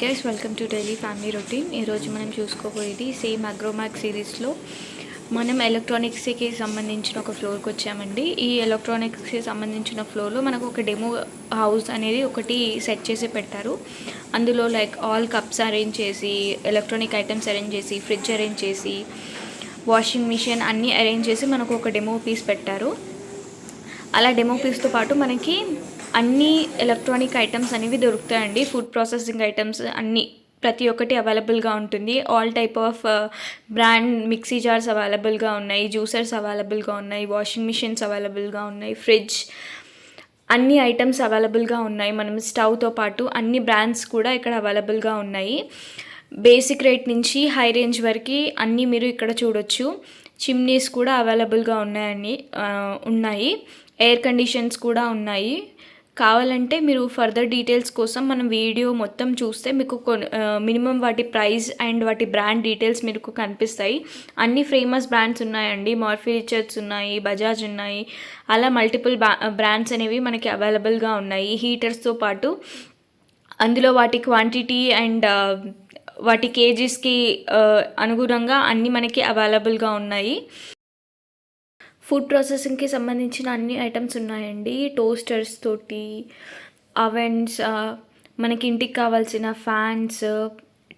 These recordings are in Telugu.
Guys, welcome to daily family routine. ఈరోజు మనం చూసుకోబోయేది సేమ్ అగ్రోమాక్ సిరీస్లో మనం ఎలక్ట్రానిక్స్కి సంబంధించిన ఒక ఫ్లోర్కి వచ్చామండి. ఈ ఎలక్ట్రానిక్స్కి సంబంధించిన ఫ్లోర్లో మనకు ఒక డెమో హౌస్ అనేది ఒకటి సెట్ చేసి పెట్టారు. అందులో లైక్ ఆల్ కప్స్ అరేంజ్ చేసి, ఎలక్ట్రానిక్ ఐటమ్స్ అరేంజ్ చేసి, ఫ్రిడ్జ్ అరేంజ్ చేసి, వాషింగ్ మిషన్ అన్నీ అరేంజ్ చేసి మనకు ఒక డెమో పీస్ పెట్టారు. అలా డెమో పీస్తో పాటు మనకి అన్ని ఎలక్ట్రానిక్ ఐటమ్స్ అనేవి దొరుకుతాయండి. ఫుడ్ ప్రాసెసింగ్ ఐటమ్స్ అన్నీ ప్రతి ఒక్కటి అవైలబుల్గా ఉంటుంది. All type of brand mixie jars అవైలబుల్గా ఉన్నాయి, జ్యూసర్స్ అవైలబుల్గా ఉన్నాయి, వాషింగ్ మిషన్స్ అవైలబుల్గా ఉన్నాయి, ఫ్రిడ్జ్ అన్ని ఐటమ్స్ అవైలబుల్గా ఉన్నాయి. మనం స్టవ్తో పాటు అన్ని బ్రాండ్స్ కూడా ఇక్కడ అవైలబుల్గా ఉన్నాయి. బేసిక్ రేట్ నుంచి హై రేంజ్ వరకు అన్నీ మీరు ఇక్కడ చూడొచ్చు. చిమ్నీస్ కూడా అవైలబుల్గా ఉన్నాయి. ఎయిర్ కండిషన్స్ కూడా ఉన్నాయి. కావాలంటే మీరు ఫర్దర్ డీటెయిల్స్ కోసం మనం వీడియో మొత్తం చూస్తే మీకు మినిమం వాటి ప్రైస్ అండ్ వాటి బ్రాండ్ డీటెయిల్స్ మీకు కనిపిస్తాయి. అన్ని ఫేమస్ బ్రాండ్స్ ఉన్నాయండి. మార్ఫీ రిచర్డ్స్ ఉన్నాయి, బజాజ్ ఉన్నాయి, అలా మల్టిపుల్ బ్రాండ్స్ అనేవి మనకి అవైలబుల్గా ఉన్నాయి. హీటర్స్తో పాటు అందులో వాటి క్వాంటిటీ అండ్ వాటి కేజీస్కి అనుగుణంగా అన్నీ మనకి అవైలబుల్గా ఉన్నాయి. ఫుడ్ ప్రాసెసింగ్కి సంబంధించిన అన్ని ఐటమ్స్ ఉన్నాయండి. టోస్టర్స్ తోటి, అవెన్స్, మనకి ఇంటికి కావాల్సిన ఫ్యాన్స్,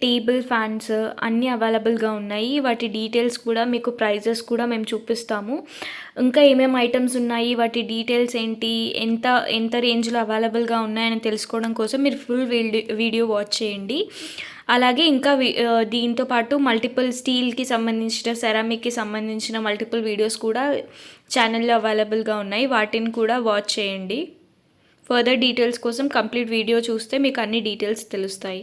టేబుల్ ఫ్యాన్స్ అన్నీ అవైలబుల్గా ఉన్నాయి. వాటి డీటెయిల్స్ కూడా మీకు ప్రైజెస్ కూడా మేము చూపిస్తాము. ఇంకా ఏమేమి ఐటమ్స్ ఉన్నాయి, వాటి డీటెయిల్స్ ఏంటి, ఎంత రేంజ్లో అవైలబుల్గా ఉన్నాయని తెలుసుకోవడం కోసం మీరు ఫుల్ వీడియో వాచ్ చేయండి. అలాగే ఇంకా దీంతో పాటు మల్టిపుల్ స్టీల్కి సంబంధించిన, సెరామిక్కి సంబంధించిన మల్టిపుల్ వీడియోస్ కూడా ఛానల్లో అవైలబుల్గా ఉన్నాయి. వాటిని కూడా వాచ్ చేయండి. ఫర్దర్ డీటెయిల్స్ కోసం కంప్లీట్ వీడియో చూస్తే మీకు అన్ని డీటెయిల్స్ తెలుస్తాయి.